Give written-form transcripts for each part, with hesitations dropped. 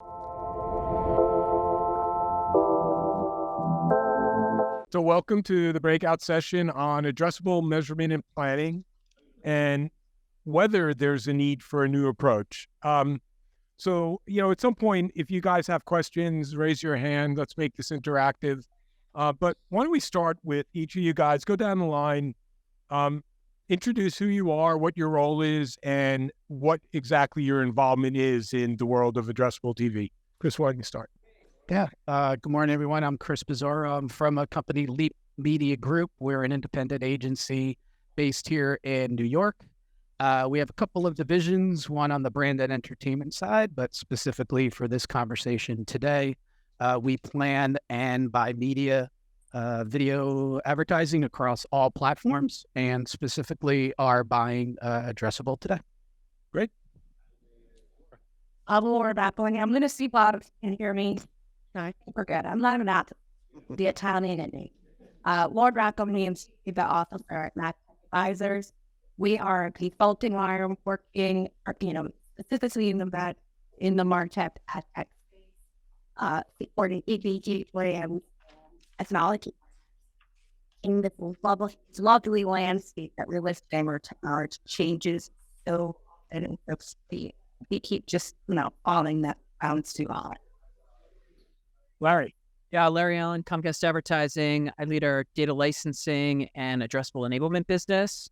So welcome to the breakout session on addressable measurement and planning and whether there's a need for a new approach. So, at some point, if you guys have questions, raise your hand. Let's make this interactive. But why don't we start with each of you guys, go down the line, introduce who you are, what your role is, and what exactly your involvement is in the world of addressable TV. Chris, why don't you start? Yeah. Good morning, everyone. I'm Chris Pizzaro. I'm from a company, Leap Media Group. We're an independent agency based here in New York. We have a couple of divisions, one on the brand and entertainment side, but specifically for this conversation today, we plan and buy media, video advertising across all platforms, and specifically are buying Addressable today. Great. I'm Laura Backling. I'm going to see Bob can hear me. I forget. I'm not the Italian in me. Lord Rackham means the officer at Mac Advisors. We are a consulting arm working, specifically in the MarTech tech space, supporting EBG plans, technology. In this lovely landscape that we're listing, our technology changes so, and we keep just falling that bounce too hard. Larry. Yeah, Larry Allen, Comcast Advertising. I lead our data licensing and addressable enablement business.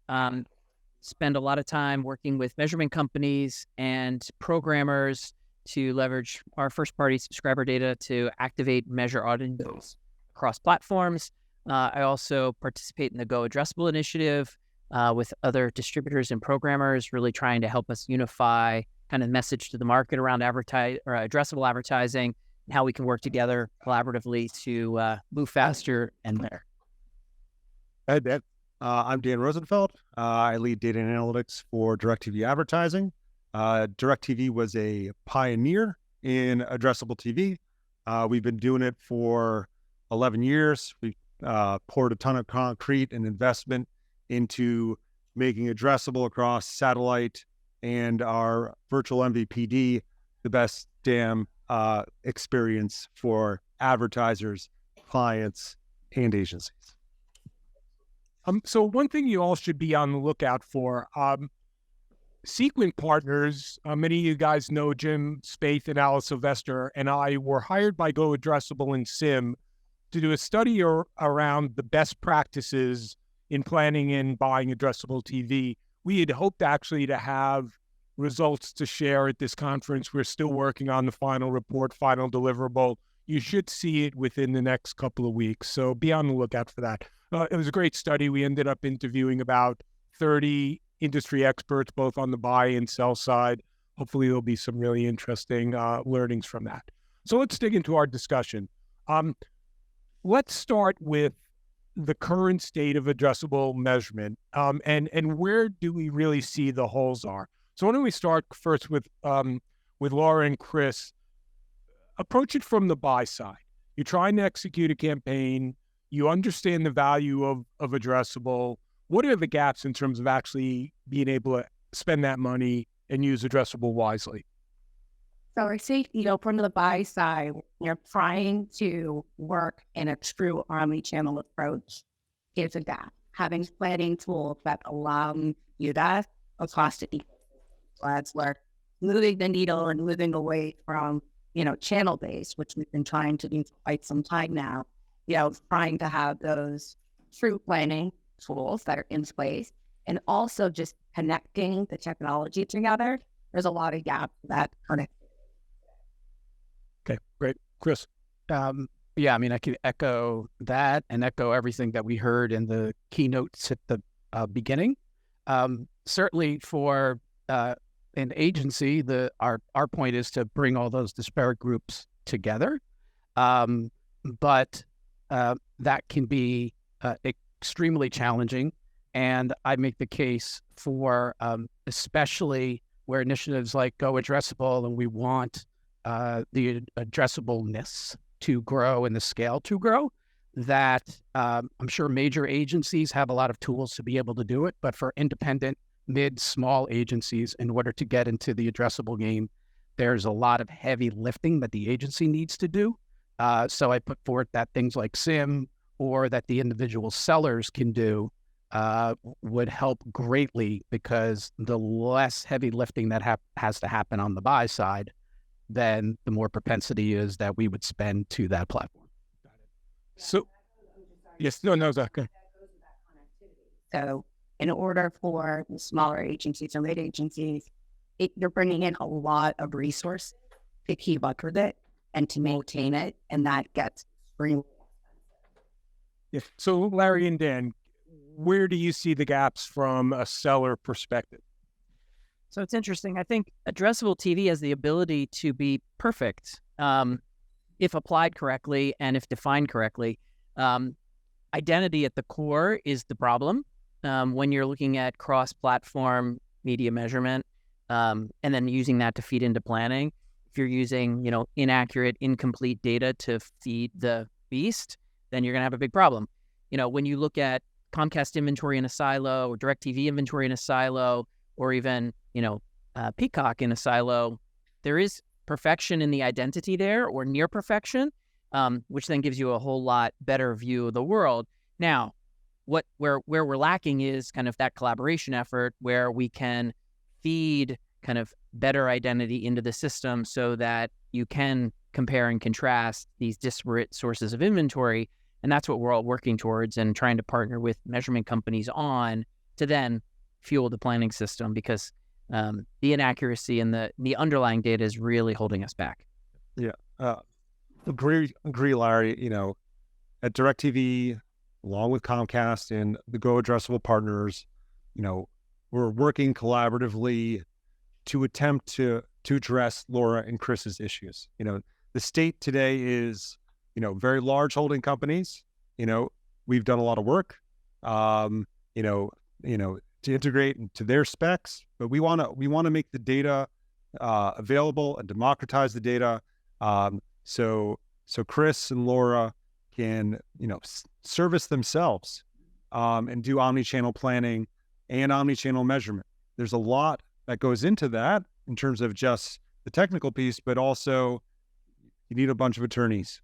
Spend a lot of time working with measurement companies and programmers to leverage our first-party subscriber data to activate, measure audiences across platforms. I also participate in the Go Addressable initiative with other distributors and programmers, really trying to help us unify kind of message to the market around addressable advertising, and how we can work together collaboratively to move faster and better. I'm Dan Rosenfeld. I lead data and analytics for DirecTV Advertising. DirecTV was a pioneer in addressable TV. We've been doing it for 11 years. We poured a ton of concrete and investment into making addressable across satellite and our virtual MVPD the best damn experience for advertisers, clients, and agencies. So one thing you all should be on the lookout for, Sequent Partners, many of you guys know Jim Spaeth and Alice Sylvester, and I were hired by Go Addressable and SIM to do a study around the best practices in planning and buying addressable TV. We had hoped actually to have results to share at this conference. We're still working on the final report, final deliverable. You should see it within the next couple of weeks, so be on the lookout for that. It was a great study. We ended up interviewing about 30 industry experts, both on the buy and sell side. Hopefully there'll be some really interesting learnings from that. So let's dig into our discussion. Let's start with the current state of addressable measurement, and where do we really see the holes are. So why don't we start first with Laura and Chris. Approach it from the buy side. You're trying to execute a campaign. You understand the value of addressable. What are the gaps in terms of actually being able to spend that money and use addressable wisely? So I say, from the buy side, you're trying to work in a true omni-channel approach. Is a gap. Having planning tools that allow you that across the ecosystem. So that's where moving the needle and moving away from, channel-based, which we've been trying to do for quite some time now, trying to have those true planning tools that are in place, and also just connecting the technology together. There's a lot of gaps that connect. Okay, great. Chris? Yeah, I can echo that and echo everything that we heard in the keynotes at the beginning. Certainly for an agency, our point is to bring all those disparate groups together. But that can be extremely challenging. And I make the case for especially where initiatives like Go Addressable, and we want the addressableness to grow and the scale to grow, that I'm sure major agencies have a lot of tools to be able to do it. But for independent, small agencies, in order to get into the addressable game, there's a lot of heavy lifting that the agency needs to do. So I put forth that things like SIM or that the individual sellers can do would help greatly, because the less heavy lifting that has to happen on the buy side, then the more propensity is that we would spend to that platform. So, yes, no, okay. So in order for the smaller agencies or mid agencies, you're bringing in a lot of resources to keep up with it and to maintain it, and that gets extremely expensive. Yeah. So, Larry and Dan, where do you see the gaps from a seller perspective? So it's interesting. I think addressable TV has the ability to be perfect if applied correctly and if defined correctly. Identity at the core is the problem when you're looking at cross-platform media measurement and then using that to feed into planning. If you're using, inaccurate, incomplete data to feed the beast, then you're going to have a big problem. When you look at Comcast inventory in a silo, or DirecTV inventory in a silo, or even, Peacock in a silo, there is perfection in the identity there, or near perfection, which then gives you a whole lot better view of the world. Now, where we're lacking is kind of that collaboration effort where we can feed kind of better identity into the system so that you can compare and contrast these disparate sources of inventory. And that's what we're all working towards and trying to partner with measurement companies on to then fuel the planning system, because the inaccuracy and the underlying data is really holding us back. Yeah. Agree, Larry. At DirecTV, along with Comcast and the Go Addressable partners, we're working collaboratively to attempt to address Laura and Chris's issues. The state today is, very large holding companies. We've done a lot of work, to integrate into their specs, but we want to make the data available and democratize the data. So Chris and Laura can, service themselves and do omni-channel planning and omni-channel measurement. There's a lot that goes into that in terms of just the technical piece, but also you need a bunch of attorneys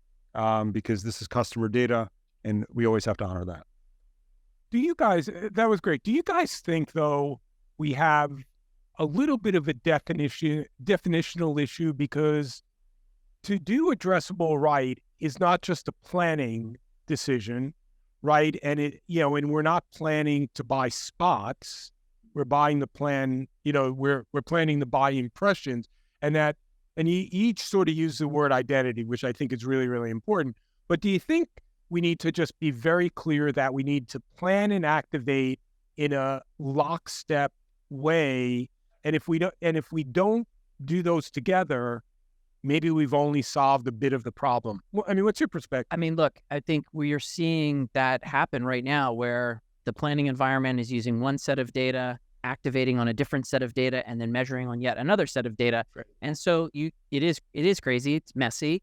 because this is customer data and we always have to honor that. Do you guys, that was great. Do you guys think, though, we have a little bit of a definitional issue, because to do addressable right is not just a planning decision, right? And and we're not planning to buy spots. We're buying the plan, we're planning to buy impressions, and you each sort of use the word identity, which I think is really, really important. But do you think we need to just be very clear that we need to plan and activate in a lockstep way? And if we don't do those together, maybe we've only solved a bit of the problem. Well, what's your perspective? Look, I think we are seeing that happen right now, where the planning environment is using one set of data, activating on a different set of data, and then measuring on yet another set of data. Right. And so it is crazy. It's messy.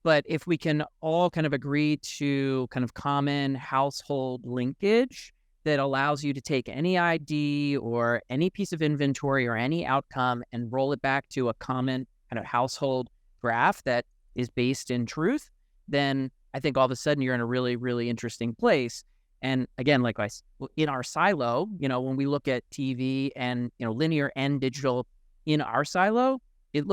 But if we can all kind of agree to kind of common household linkage that allows you to take any ID or any piece of inventory or any outcome and roll it back to a common kind of household graph that is based in truth, then I think all of a sudden you're in a really, really interesting place. And again, in our silo, when we look at TV and, linear and digital in our silo, it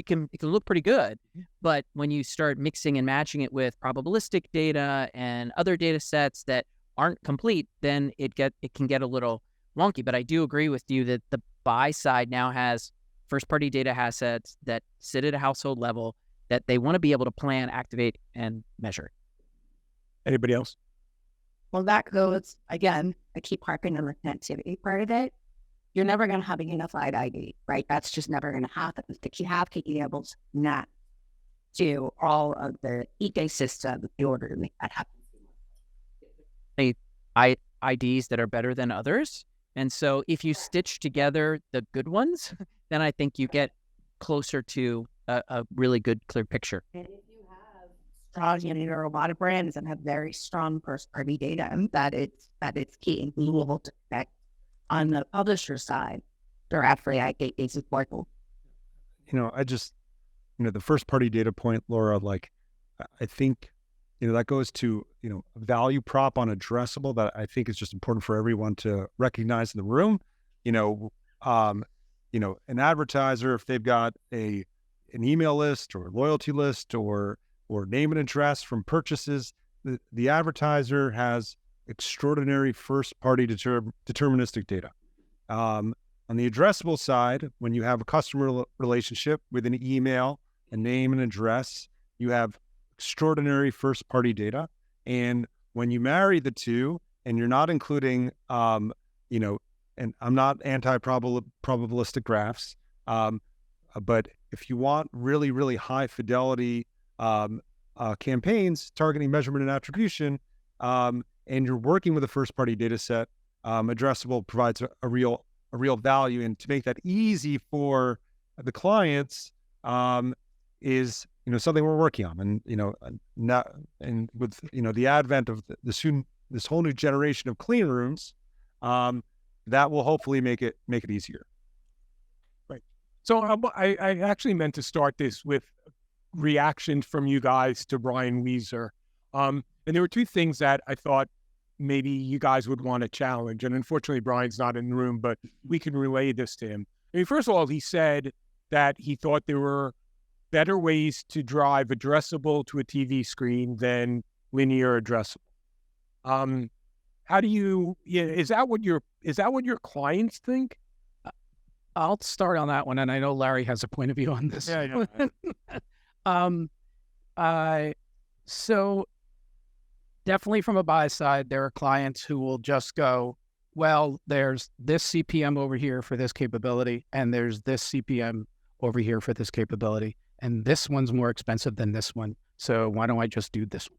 can look pretty good. But when you start mixing and matching it with probabilistic data and other data sets that aren't complete, then it can get a little wonky. But I do agree with you that the buy side now has first-party data assets that sit at a household level that they want to be able to plan, activate, and measure. Anybody else? Well, that goes, again, I keep harping on the connectivity part of it. You're never going to have a unified ID, right? That's just never going to happen. But you have to be able to connect to all of the ecosystem in order to make that happen. IDs that are better than others. And so if you stitch together the good ones, then I think you get closer to a really good, clear picture. And if you have strong, there are a lot of brands that have very strong first-party data, and that it's key and being able to connect on the publisher side directly. I think is important. I just, the first party data point, Laura, like, I think, that goes to, a value prop on addressable that I think is just important for everyone to recognize in the room. An advertiser, if they've got an email list or loyalty list or name and address from purchases, the advertiser has extraordinary first party deterministic data. On the addressable side, when you have a customer relationship with an email, a name and address, you have extraordinary first party data. And when you marry the two and you're not including, and I'm not anti-probabilistic graphs, but if you want really, really high fidelity campaigns targeting measurement and attribution, and you're working with a first party data set, Addressable provides a real value. And to make that easy for the clients is something we're working on. And with the advent of this whole new generation of clean rooms, that will hopefully make it easier. Right. So I actually meant to start this with reactions from you guys to Brian Weezer. And there were two things that I thought maybe you guys would want to challenge. And unfortunately, Brian's not in the room, but we can relay this to him. I mean, first of all, he said that he thought there were better ways to drive addressable to a TV screen than linear addressable. How do you? Is that what your clients think? I'll start on that one, and I know Larry has a point of view on this. Yeah. So definitely from a buy side, there are clients who will just go, well, there's this CPM over here for this capability, and there's this CPM over here for this capability, and this one's more expensive than this one. So why don't I just do this one?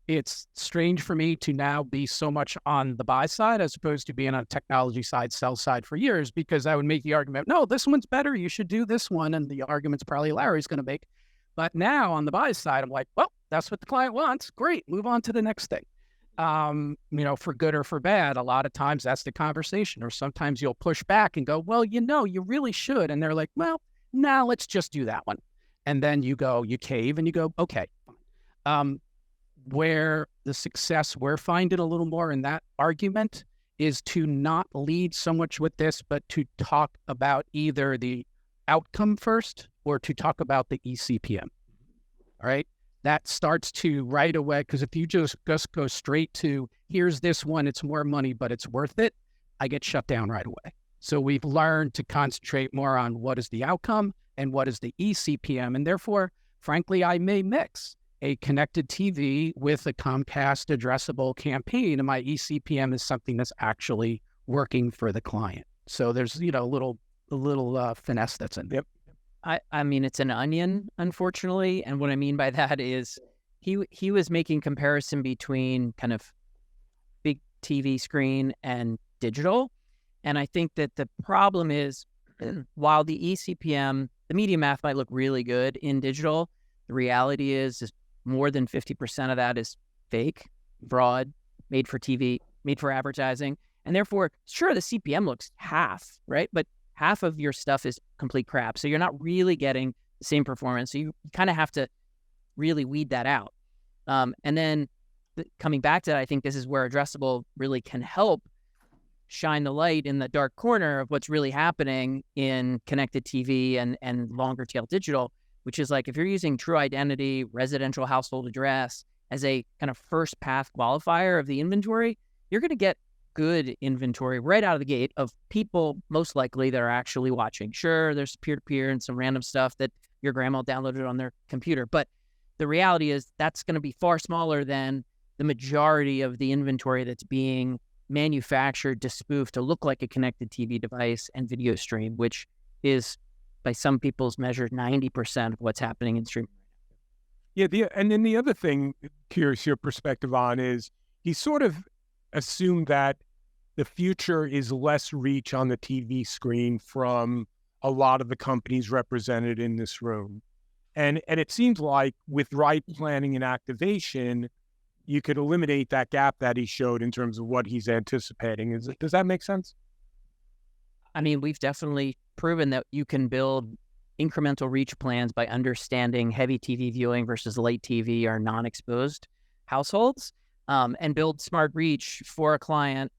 It's strange for me to now be so much on the buy side as opposed to being on technology side, sell side for years, because I would make the argument, no, this one's better. You should do this one. And the argument's probably Larry's going to make. But now on the buy side, I'm like, well, that's what the client wants. Great. Move on to the next thing. For good or for bad, a lot of times that's the conversation. Or sometimes you'll push back and go, well, you really should. And they're like, well, now let's just do that one. And then you cave and you go, okay, fine. Where the success we're finding a little more in that argument is to not lead so much with this, but to talk about either the outcome first or to talk about the eCPM. All right. That starts to right away, because if you just go straight to here's this one, it's more money, but it's worth it, I get shut down right away. So we've learned to concentrate more on what is the outcome and what is the eCPM. And therefore, frankly, I may mix a connected TV with a Comcast addressable campaign, and my eCPM is something that's actually working for the client. So there's a little finesse that's in there. Yep. I mean, it's an onion, unfortunately. And what I mean by that is he was making comparison between kind of big TV screen and digital. And I think that the problem is while the eCPM, the media math might look really good in digital, the reality is more than 50% of that is fake, fraud, made for TV, made for advertising. And therefore, sure, the CPM looks half, right? But half of your stuff is complete crap. So you're not really getting the same performance. So you kind of have to really weed that out. And then coming back to that, I think this is where Addressable really can help shine the light in the dark corner of what's really happening in connected TV and longer tail digital, which is like if you're using true identity, residential household address as a kind of first path qualifier of the inventory, you're going to get good inventory right out of the gate of people most likely that are actually watching. Sure, there's peer-to-peer and some random stuff that your grandma downloaded on their computer, but the reality is that's going to be far smaller than the majority of the inventory that's being manufactured to spoof to look like a connected TV device and video stream, which is by some people's measure 90% of what's happening in streaming. Yeah, and then the other thing, curious your perspective on, is he sort of assumed that the future is less reach on the TV screen from a lot of the companies represented in this room. And it seems like with right planning and activation, you could eliminate that gap that he showed in terms of what he's anticipating. Does that make sense? I mean, we've definitely proven that you can build incremental reach plans by understanding heavy TV viewing versus light TV or non-exposed households, and build smart reach for a client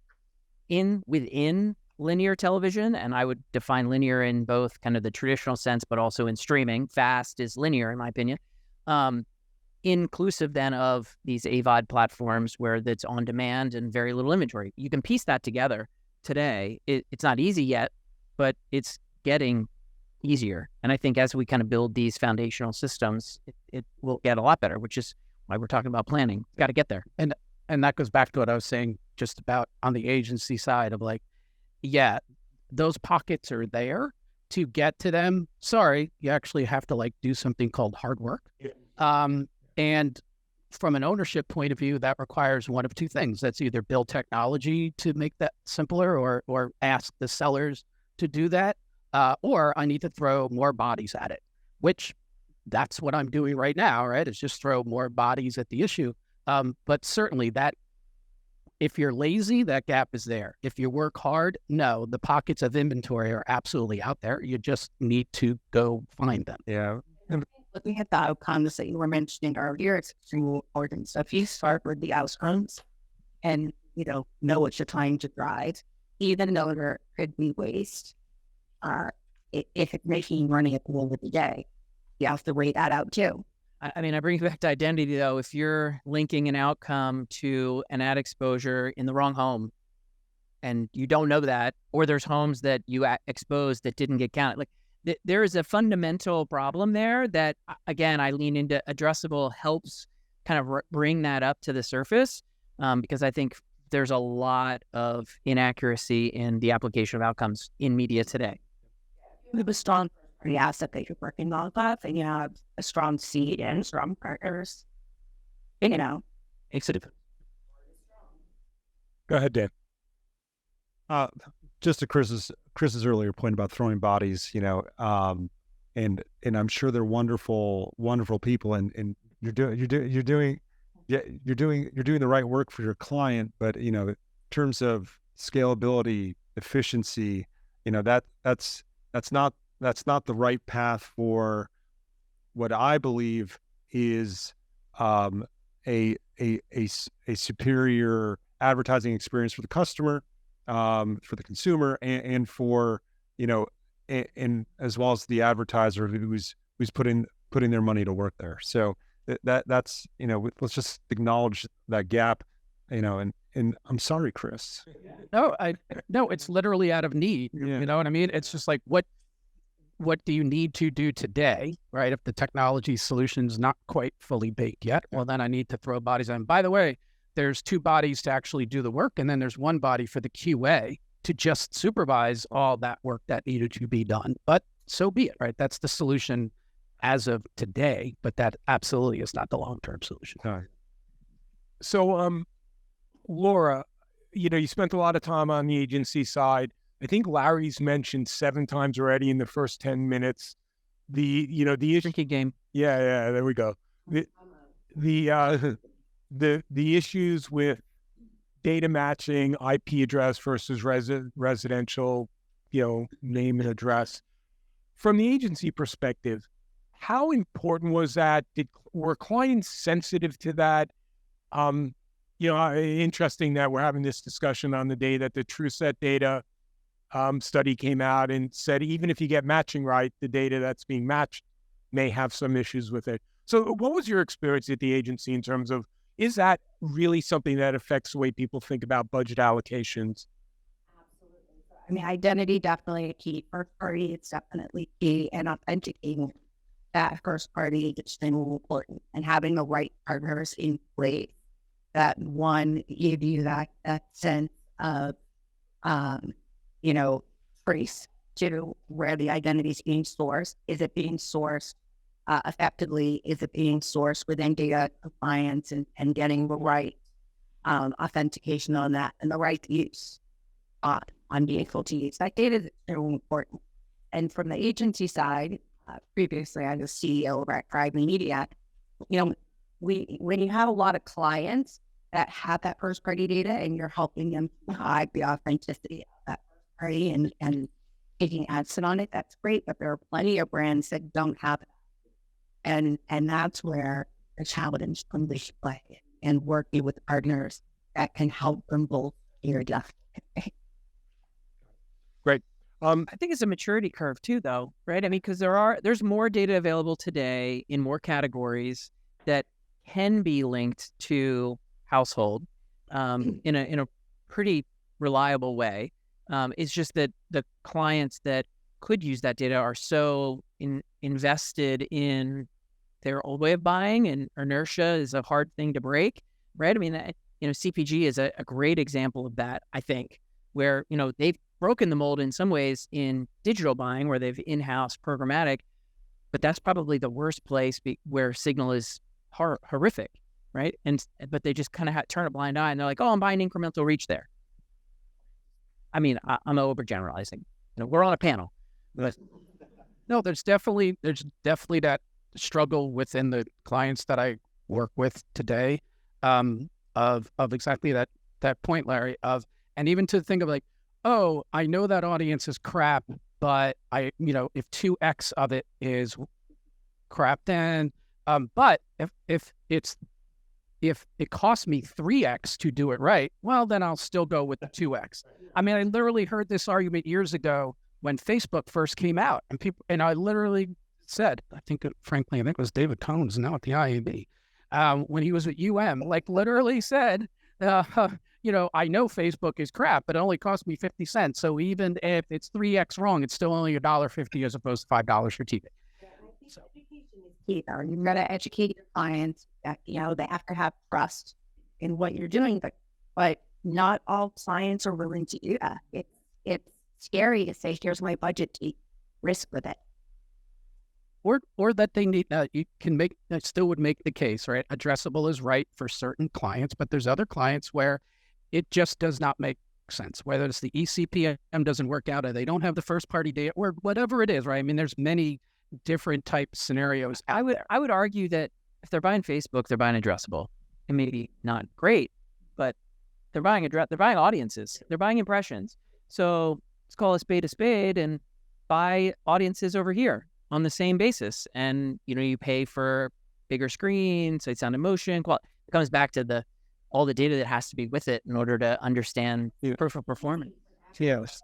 within linear television. And I would define linear in both kind of the traditional sense, but also in streaming. Fast is linear, in my opinion. Inclusive then of these AVOD platforms where that's on demand and very little inventory. You can piece that together today. It's not easy yet, but it's getting easier. And I think as we kind of build these foundational systems, it will get a lot better, which is why we're talking about planning. Got to get there. And that goes back to what I was saying just about on the agency side of like, yeah, those pockets are there. To get to them, sorry, you actually have to like do something called hard work. And from an ownership point of view, that requires one of two things. That's either build technology to make that simpler or ask the sellers to do that, or I need to throw more bodies at it, which that's what I'm doing right now, right? Is just throw more bodies at the issue. But certainly that, if you're lazy, that gap is there. If you work hard, no, the pockets of inventory are absolutely out there. You just need to go find them. Yeah. Looking at the outcomes that you were mentioning earlier, it's extremely important. So if you start with the outcomes and, know what you're trying to drive, even though there could be waste, if it's making you money at the end of the day, you have to weigh that out too. I mean, I bring it back to identity, though. If you're linking an outcome to an ad exposure in the wrong home and you don't know that, or there's homes that you exposed that didn't get counted, like there is a fundamental problem there that, again, I lean into Addressable helps kind of bring that up to the surface, because I think there's a lot of inaccuracy in the application of outcomes in media today. You have a strong asset that you're working on that, and you have a strong seed and strong partners. Makes a difference. Go ahead, Dan. Just to Chris's earlier point about throwing bodies, and I'm sure they're wonderful people, and you're doing the right work for your client, but in terms of scalability, efficiency, that's not the right path for what I believe is a superior advertising experience for the customer, for the consumer, and for and as well as the advertiser who's putting their money to work there. So that's let's just acknowledge that gap, and I'm sorry, Chris. No, it's literally out of need. Yeah. You know what I mean? It's just like, what do you need to do today, right? If the technology solution's not quite fully baked yet, well, then I need to throw bodies on. By the way, there's two bodies to actually do the work, and then there's one body for the QA to just supervise all that work that needed to be done. But so be it, right? That's the solution as of today, but that absolutely is not the long-term solution. So, Laura, you spent a lot of time on the agency side. I think Larry's mentioned 7 times already in the first 10 minutes. The issue. Drinking game. Yeah, there we go. The issues with data matching, IP address versus residential, name and address. From the agency perspective, how important was that? Were clients sensitive to that? Interesting that we're having this discussion on the day that the TrueSet data study came out and said even if you get matching right, the data that's being matched may have some issues with it. So what was your experience at the agency in terms of, is that really something that affects the way people think about budget allocations? Absolutely. I mean, identity definitely a key. First party, it's definitely key, and authenticating that first party is extremely important, and having the right partners in place that one give you that sense of trace to where the identity is being sourced. Is it being sourced effectively? Is it being sourced within data compliance and getting the right authentication on that and the right use on being able to use that data is extremely important. And from the agency side, previously I was CEO of Private Media. When you have a lot of clients that have that first party data and you're helping them hide the authenticity of that first party and taking action on it, that's great. But there are plenty of brands that don't have it. And that's where the challenge comes into play, and working with partners that can help them both your death. Great. I think it's a maturity curve too, though, right? I mean, because there's more data available today in more categories that can be linked to household in a pretty reliable way. It's just that the clients that could use that data are so invested in their old way of buying, and inertia is a hard thing to break, right? I mean, CPG is a great example of that, I think, where, they've broken the mold in some ways in digital buying, where they've in-house programmatic, but that's probably the worst place where signal is horrific, right? But they just kind of turn a blind eye, and they're like, oh, I'm buying incremental reach there. I mean, I'm overgeneralizing. We're on a panel. But No, there's definitely that struggle within the clients that I work with today, of exactly that point, Larry, and even to think of like, oh, I know that audience is crap, but if 2x of it is crap, then but if it costs me 3x to do it right, well, then I'll still go with the 2x. I mean, I literally heard this argument years ago when Facebook first came out, and I literally said, I think it was David Cones, now at the IAB, when he was at like literally said, I know Facebook is crap, but it only cost me 50 cents. So even if it's 3x wrong, it's still only $1.50 as opposed to $5 for TV. So you've got to educate your clients that, they have to have trust in what you're doing, but not all clients are willing to do that. It's scary to say, here's my budget, to risk with it. Or that they need, you can make, that still would make the case, right? Addressable is right for certain clients, but there's other clients where it just does not make sense, whether it's the eCPM doesn't work out, or they don't have the first party data, or whatever it is, right? I mean, there's many different type scenarios. I would argue that if they're buying Facebook, they're buying addressable. It may be not great, but they're buying audiences, they're buying impressions. So let's call a spade and buy audiences over here on the same basis. And, you pay for bigger screens, sight, sound, and motion. It comes back to all the data that has to be with it in order to understand proof of performance. Yes.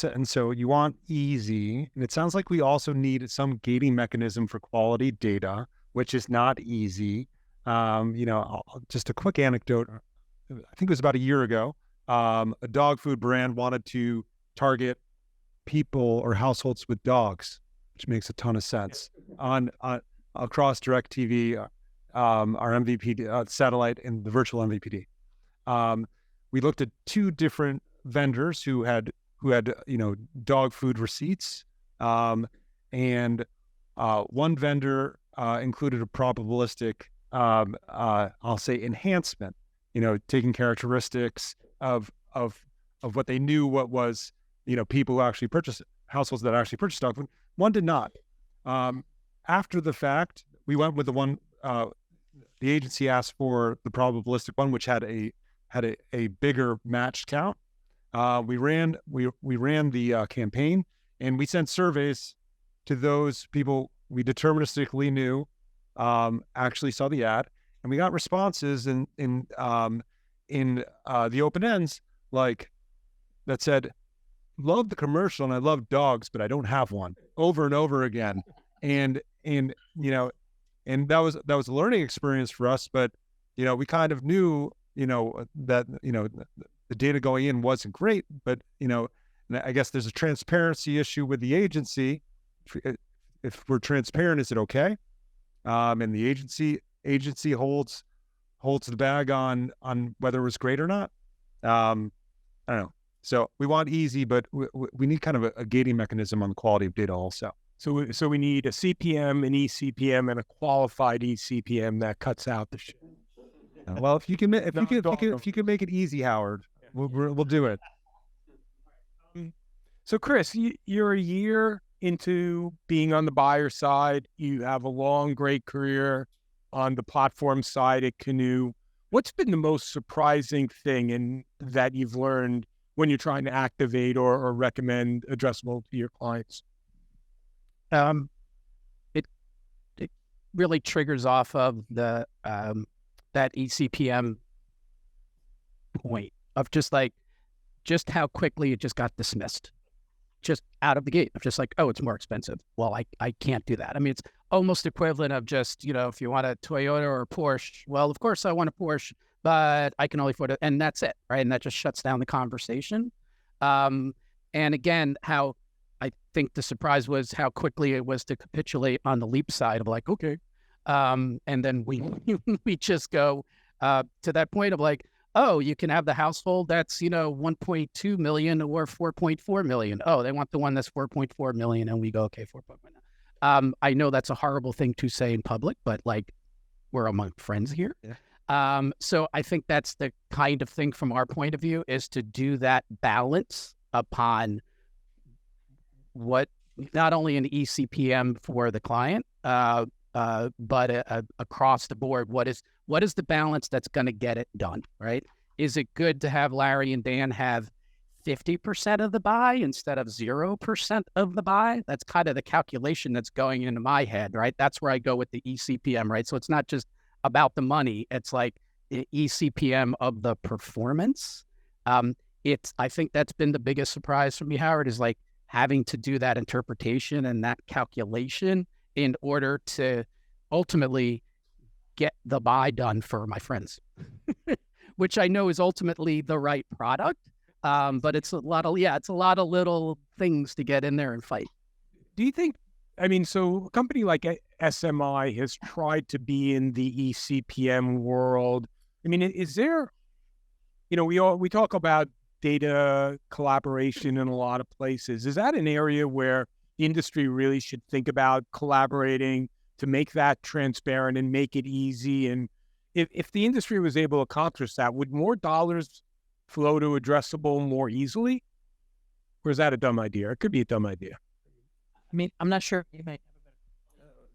And so you want easy, and it sounds like we also need some gating mechanism for quality data, which is not easy. Just a quick anecdote. I think it was about a year ago. A dog food brand wanted to target people or households with dogs, which makes a ton of sense on across DirecTV, our MVPD satellite, and the virtual MVPD. We looked at two different vendors who had dog food receipts, and one vendor included a probabilistic, I'll say, enhancement. Taking characteristics of what they knew, what was people who actually purchased, households that actually purchased dog food. One did not. After the fact, we went with the one the agency asked for, the probabilistic one, which had a bigger matched count. We ran the campaign, and we sent surveys to those people we deterministically knew actually saw the ad, and we got responses in the open ends that said, love the commercial and I love dogs, but I don't have one, over and over again. And that was a learning experience for us, but we kind of knew that the data going in wasn't great, but and I guess there's a transparency issue with the agency. If we're transparent, is it okay? And the agency holds the bag on whether it was great or not. I don't know. So we want easy, but we need kind of a gating mechanism on the quality of data also. So we need a CPM, an eCPM, and a qualified eCPM that cuts out the shit. Well, if you can make it easy, Howard, we'll do it. So Chris, you're a year into being on the buyer side. You have a long, great career on the platform side at Canoe. What's been the most surprising thing that you've learned when you're trying to activate or recommend addressable to your clients? It really triggers off of the that ECPM point of just how quickly it just got dismissed, just out of the gate. Of just like, oh, it's more expensive. Well, I can't do that. I mean, it's almost equivalent of just, if you want a Toyota or a Porsche, well, of course I want a Porsche, but I can only afford it, and that's it, right? And that just shuts down the conversation. And again, how I think the surprise was how quickly it was to capitulate on the Leap side of like, okay. And then we just go to that point of like, oh, you can have the household that's, 1.2 million or 4.4 million. Oh, they want the one that's 4.4 million. And we go, okay, 4.4. I know that's a horrible thing to say in public, but like, we're among friends here. Yeah. So I think that's the kind of thing from our point of view, is to do that balance upon what not only an ECPM for the client, but across the board, what is the balance that's going to get it done, right? Is it good to have Larry and Dan have 50% of the buy instead of 0% of the buy? That's kind of the calculation that's going into my head, right? That's where I go with the ECPM, right? So it's not just about the money. It's like the ECPM of the performance. I think that's been the biggest surprise for me, Howard, is like having to do that interpretation and that calculation in order to ultimately get the buy done for my friends, which I know is ultimately the right product. But it's a lot of little things to get in there and fight. Do you think, so a company like SMI has tried to be in the ECPM world. Is there, we talk about data collaboration in a lot of places. Is that an area where the industry really should think about collaborating to make that transparent and make it easy? And if the industry was able to accomplish that, would more dollars flow to Addressable more easily? Or is that a dumb idea? It could be a dumb idea. I'm not sure. You might.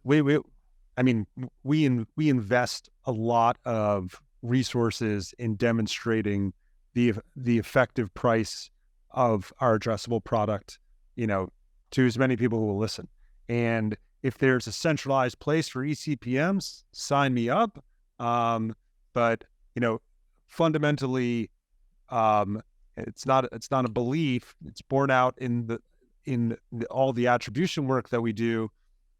We invest a lot of resources in demonstrating the effective price of our addressable product, to as many people who will listen. And if there's a centralized place for ECPMs, sign me up. But fundamentally, it's not a belief. It's borne out in all the attribution work that we do,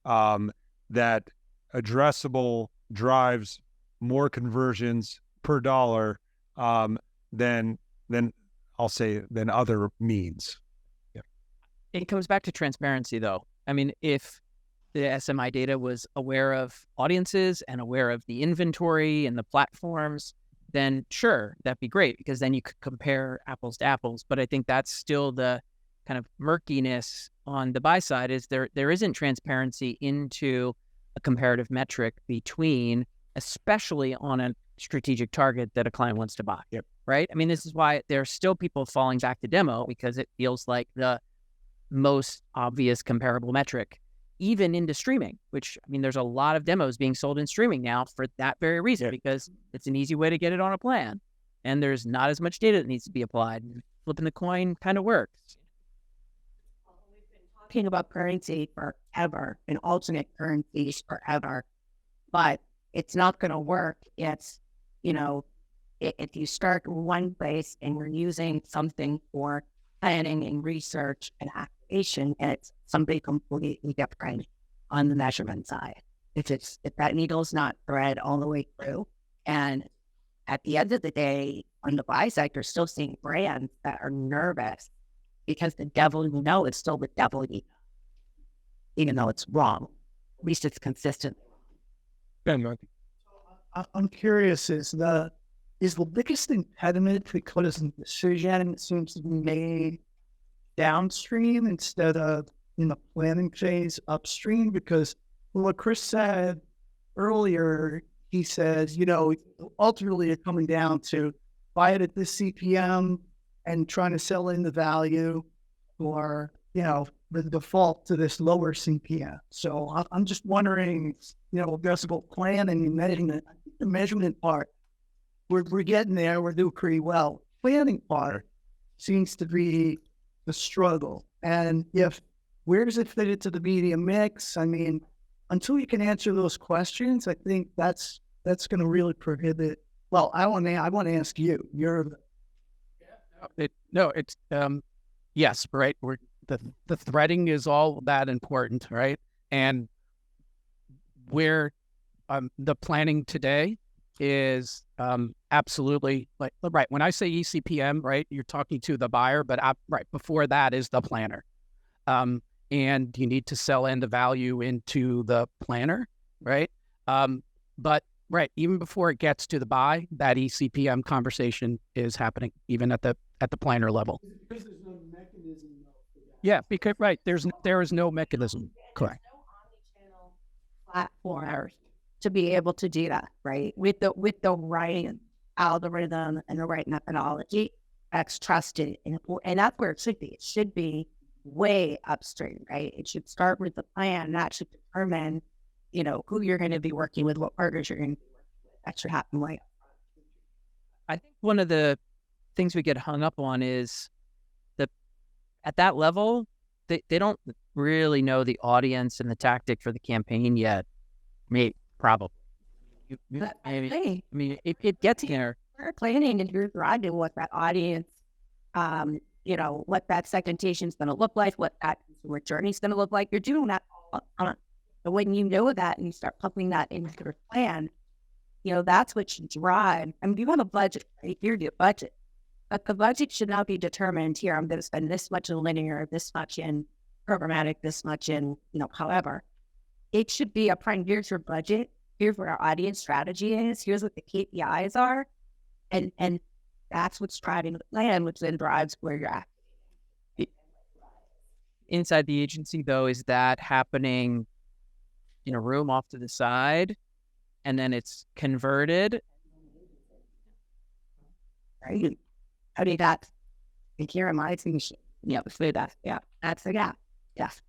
that addressable drives more conversions per dollar than other means. Yeah. It comes back to transparency, though. If the SMI data was aware of audiences and aware of the inventory and the platforms, then sure, that'd be great, because then you could compare apples to apples. But I think that's still the kind of murkiness on the buy side, is there isn't transparency into a comparative metric between, especially on a strategic target that a client wants to buy. Yep. Right? This is why there's still people falling back to demo, because it feels like the most obvious comparable metric, even into streaming, which, there's a lot of demos being sold in streaming now for that very reason, because it's an easy way to get it on a plan. And there's not as much data that needs to be applied. Flipping the coin kind of works. We've been talking about currency forever and alternate currencies forever, but it's not going to work. It's, if you start one place and you're using something for planning and research and activation, and it's somebody completely different on the measurement side. If that needle's not thread all the way through, and at the end of the day, on the buy side, you're still seeing brands that are nervous because the devil is still the devil, even though it's wrong. At least it's consistent. Ben, I'm curious, is the biggest impediment because the decision seems to be made downstream instead of in the planning phase upstream? Because what Chris said earlier, he says, ultimately it's coming down to buy it at this CPM and trying to sell in the value, or, the default to this lower CPM. So I'm just wondering, addressable planning and measurement, the measurement part, we're getting there, we're doing pretty well. Planning part, seems to be the struggle. And where does it fit into the media mix? I mean, until you can answer those questions, I think that's going to really prohibit. Well, I want to ask you. Yes, right. The threading is all that important, right? And where the planning today is absolutely right. When I say ECPM, right, you're talking to the buyer, but right before that is the planner. And you need to sell in the value into the planner, right? But right, even before it gets to the buy, that ECPM conversation is happening, even at the planner level. Because there's no mechanism. Yeah, because right, there is no mechanism. Correct. There's no omnichannel platform to be able to do that, right? With the right algorithm and the right methodology that's trusted, and that's where it should be. It should be way upstream, right? It should start with the plan. That should determine, who you're going to be working with, what partners you're going to be working with. That should happen right. I think one of the things we get hung up on is at that level, they don't really know the audience and the tactic for the campaign yet. Maybe, probably. I mean, it gets there. We're planning and you're driving what that audience, what that segmentation is going to look like, what that consumer journey is going to look like. You're doing that all up front. But when you know that and you start pumping that into your plan, that's what should drive. I mean, you have a budget, right? Here's your budget. But the budget should not be determined here. I'm going to spend this much in linear, this much in programmatic, this much in, however. It should be upfront. Here's your budget. Here's what our audience strategy is. Here's what the KPIs are. And that's what's driving the plan, which then drives where you're at. Inside the agency, though, is that happening in a room off to the side, and then it's converted? Right. How do you got in care of my things? Say that. Yeah, that's the gap. Yes.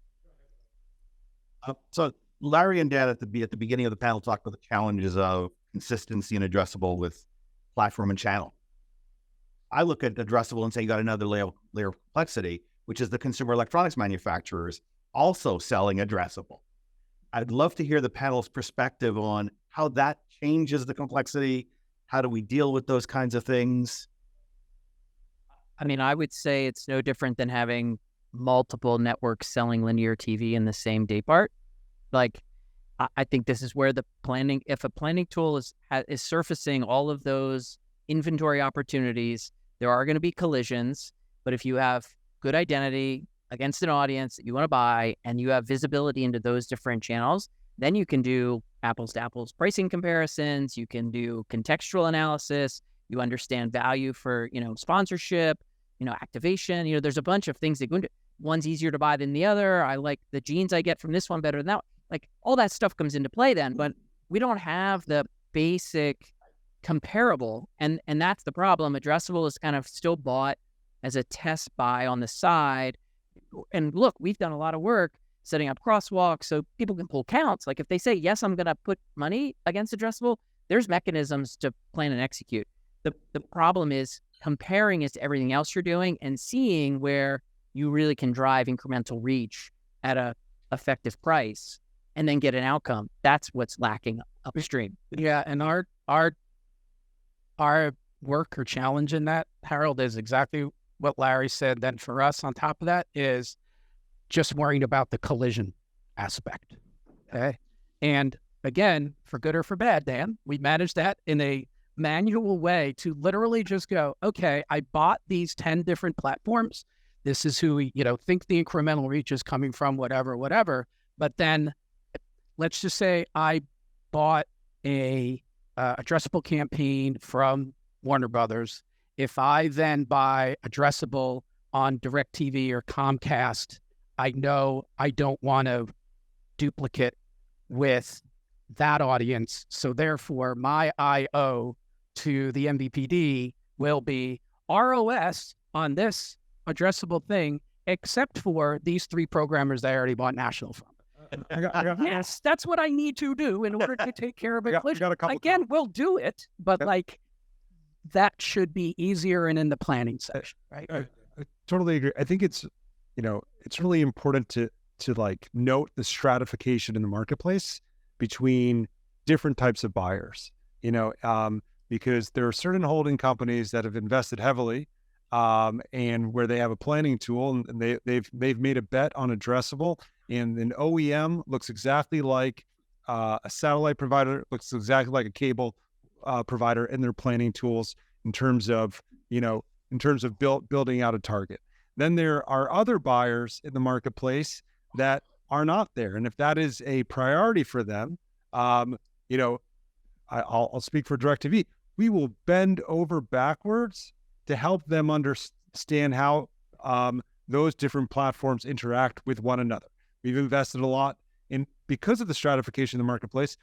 So Larry and Dan at the beginning of the panel talked about the challenges of consistency and addressable with platform and channel. I look at addressable and say you got another layer of complexity, which is the consumer electronics manufacturers also selling addressable. I'd love to hear the panel's perspective on how that changes the complexity. How do we deal with those kinds of things? I mean, I would say it's no different than having multiple networks selling linear TV in the same day part. Like, I think this is where the planning, if a planning tool is surfacing all of those inventory opportunities, there are going to be collisions. But if you have good identity against an audience that you want to buy and you have visibility into those different channels, then you can do apples to apples pricing comparisons. You can do contextual analysis. You understand value for, sponsorship, activation. There's a bunch of things that go into. One's easier to buy than the other. I like the jeans I get from this one better than that one. Like, all that stuff comes into play then, but we don't have the basic comparable, and that's the problem. Addressable is kind of still bought as a test buy on the side. And look, we've done a lot of work setting up crosswalks so people can pull counts. Like, if they say, yes, I'm going to put money against addressable, there's mechanisms to plan and execute. The problem is comparing it to everything else you're doing and seeing where you really can drive incremental reach at a effective price and then get an outcome. That's what's lacking upstream. Yeah, and our work or challenge in that, Harold, is exactly what Larry said. Then for us, on top of that, is just worrying about the collision aspect. Okay, and again, for good or for bad, Dan, we manage that in a manual way to literally just go, okay, I bought these 10 different platforms. This is who we, think the incremental reach is coming from, whatever. But then let's just say I bought a addressable campaign from Warner Brothers. If I then buy addressable on DirecTV or Comcast, I know I don't want to duplicate with that audience. So therefore, my IO to the MVPD will be ROS on this addressable thing, except for these 3 programmers that I already bought national from. Yes, that's what I need to do in order to take care of it. Again, we'll do it, but that should be easier and in the planning section, right? I totally agree. I think it's, it's really important to like note the stratification in the marketplace between different types of buyers, because there are certain holding companies that have invested heavily, and where they have a planning tool, and they've made a bet on addressable, and an OEM looks exactly like a satellite provider, looks exactly like a cable provider in their planning tools in terms of building out a target. Then there are other buyers in the marketplace that are not there, and if that is a priority for them, I'll speak for DirecTV. We will bend over backwards to help them understand how those different platforms interact with one another. We've invested a lot in, because of the stratification in the marketplace.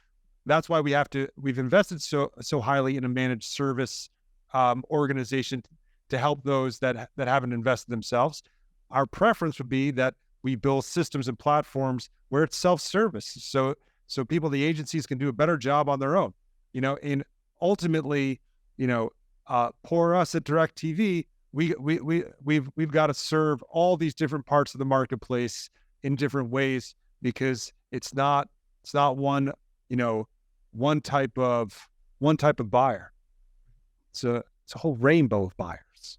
That's why we've invested so highly in a managed service organization to help those that haven't invested themselves. Our preference would be that we build systems and platforms where it's self-service, so people, the agencies, can do a better job on their own. And ultimately, for us at DirecTV, we've got to serve all these different parts of the marketplace in different ways, because it's not one type of buyer. It's a whole rainbow of buyers.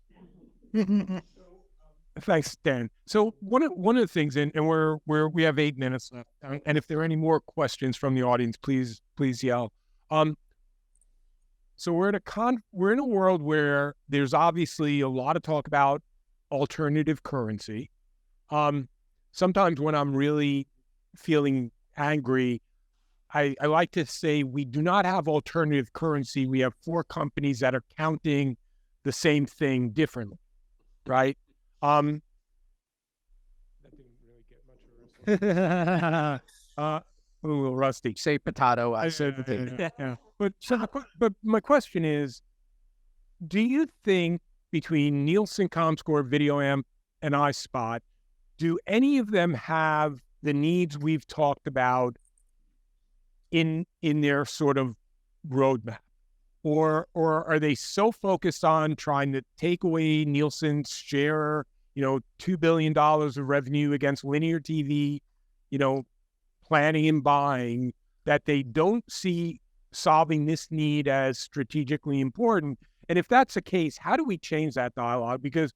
Thanks, Dan. So one of the things, and we have 8 minutes left, and if there are any more questions from the audience, please yell. So we're in a world where there's obviously a lot of talk about alternative currency. Sometimes when I'm really feeling angry, I like to say we do not have alternative currency. We have 4 companies that are counting the same thing differently, right? That didn't really get much a little rusty. Say potato. I said yeah. But my question is, do you think between Nielsen, Comscore, VideoAmp, and iSpot, do any of them have the needs we've talked about in their sort of roadmap? Or are they so focused on trying to take away Nielsen's share, $2 billion of revenue against linear TV, planning and buying, that they don't see solving this need as strategically important? And if that's the case, how do we change that dialogue? Because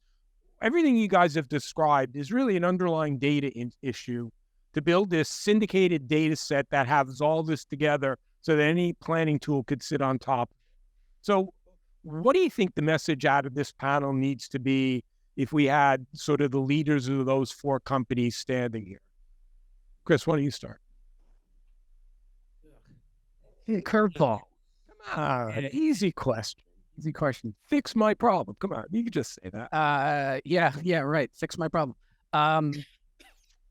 everything you guys have described is really an underlying data issue to build this syndicated data set that has all this together so that any planning tool could sit on top. So what do you think the message out of this panel needs to be if we had sort of the leaders of those 4 companies standing here? Chris, why don't you start? Curveball. Come on, easy question. Easy question. Fix my problem. Come on, you can just say that. Yeah, right. Fix my problem.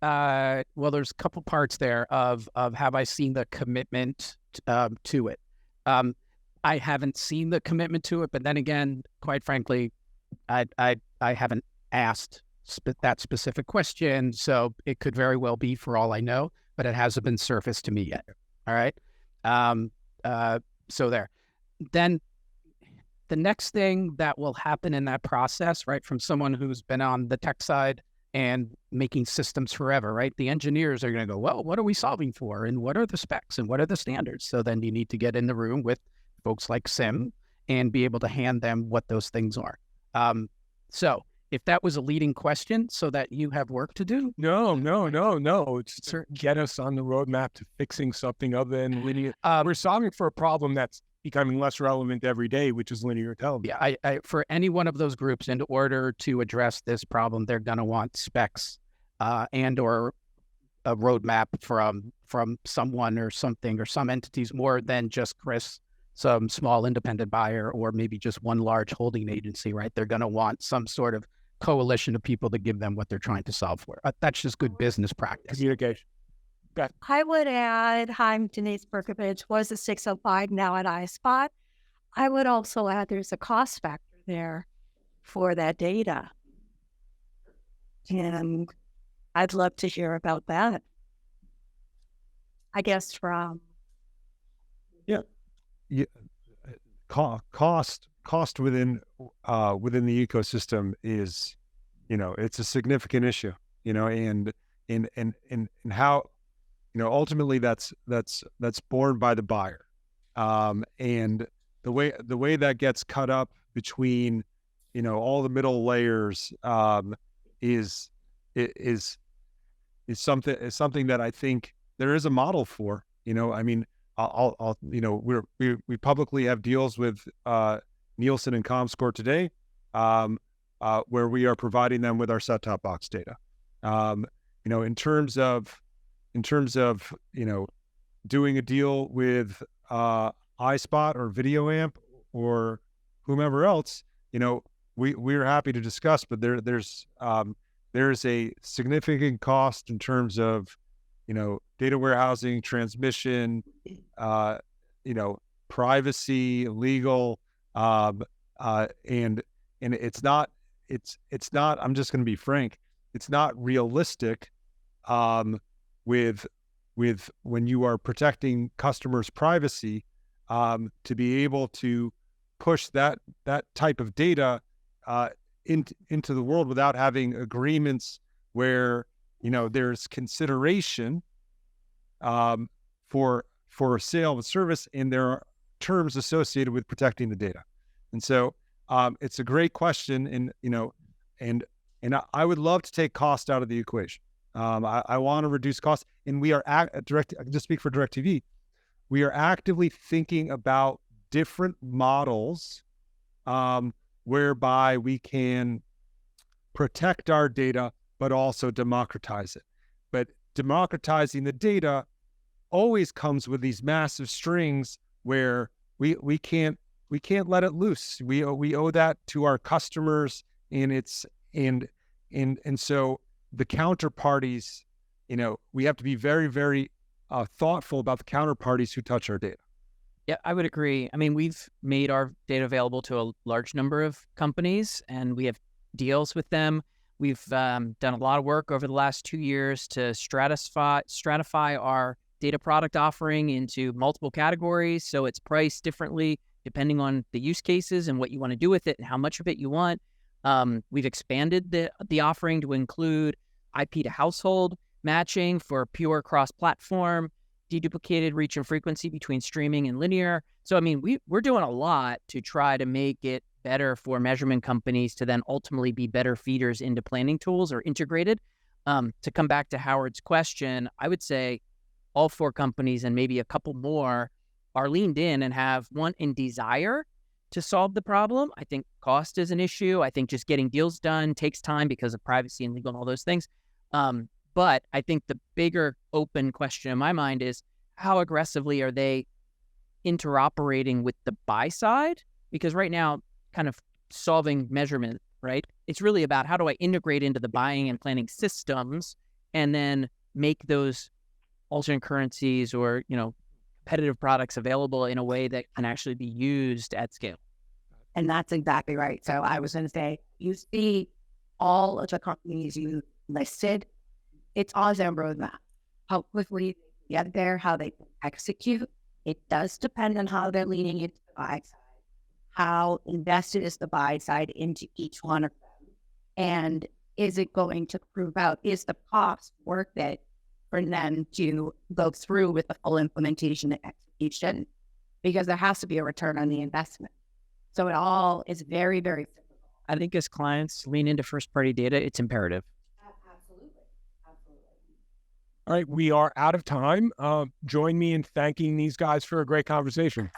Well, there's a couple parts there of have I seen the commitment to it? I haven't seen the commitment to it, but then again, quite frankly, I haven't asked that specific question, so it could very well be, for all I know, but it hasn't been surfaced to me yet. All right. So there. Then the next thing that will happen in that process, right, from someone who's been on the tech side and making systems forever, right? The engineers are going to go, well, what are we solving for? And what are the specs? And what are the standards? So then you need to get in the room with folks like Sim and be able to hand them what those things are. So if that was a leading question so that you have work to do. No. It's to get us on the roadmap to fixing something other than linear. We're solving for a problem that's becoming less relevant every day, which is linear television. Yeah, I for any one of those groups, in order to address this problem, they're going to want specs and or a roadmap from someone or something or some entities more than just Chris, some small independent buyer, or maybe just one large holding agency, right? They're going to want some sort of coalition of people to give them what they're trying to solve for. That's just good business practice. Communication. I would add, hi, I'm Denise Berkovich, was a 605 now at iSpot. I would also add there's a cost factor there for that data. And I'd love to hear about that. I guess from... Yeah. Cost within the ecosystem is it's a significant issue, and how, ultimately that's borne by the buyer. And the way that gets cut up between, all the middle layers, is something that I think there is a model for. I mean, I'll we publicly have deals with Nielsen and Comscore today, where we are providing them with our set-top box data. In terms of doing a deal with iSpot or Video Amp or whomever else, we're happy to discuss, but there's a significant cost in terms of, data warehousing, transmission, privacy, legal, and it's not, I'm just going to be frank, it's not realistic, with when you are protecting customers' privacy, to be able to push that type of data into the world without having agreements where there's consideration for a sale of a service, and there are terms associated with protecting the data. And so it's a great question, and I would love to take cost out of the equation. I want to reduce costs, and we are I can just speak for DirecTV. We are actively thinking about different models, whereby we can protect our data, but also democratize it. But democratizing the data always comes with these massive strings where we can't let it loose. We owe that to our customers, and so the counterparties, we have to be very, very thoughtful about the counterparties who touch our data. Yeah, I would agree. I mean, we've made our data available to a large number of companies, and we have deals with them. We've done a lot of work over the last 2 years to stratify our data product offering into multiple categories, so it's priced differently depending on the use cases and what you want to do with it and how much of it you want. We've expanded the offering to include IP to household matching for pure cross-platform, deduplicated reach and frequency between streaming and linear. So, I mean, we're doing a lot to try to make it better for measurement companies to then ultimately be better feeders into planning tools or integrated. To come back to Howard's question, I would say all 4 companies and maybe a couple more are leaned in and have in desire to solve the problem. I think cost is an issue. I think just getting deals done takes time because of privacy and legal and all those things. But I think the bigger open question in my mind is how aggressively are they interoperating with the buy side? Because right now, kind of solving measurement, right? It's really about how do I integrate into the buying and planning systems and then make those alternate currencies or, competitive products available in a way that can actually be used at scale. And that's exactly right. So I was going to say, you see all of the companies you listed, it's on their roadmap. How quickly they get there, how they execute. It does depend on how they're leaning into the buy side, how invested is the buy side into each one of them, and is it going to prove out, is the cost worth it for them to go through with the full implementation and execution? Because there has to be a return on the investment. So it all is very, very simple. I think as clients lean into first-party data, it's imperative. Absolutely. All right, we are out of time. Join me in thanking these guys for a great conversation.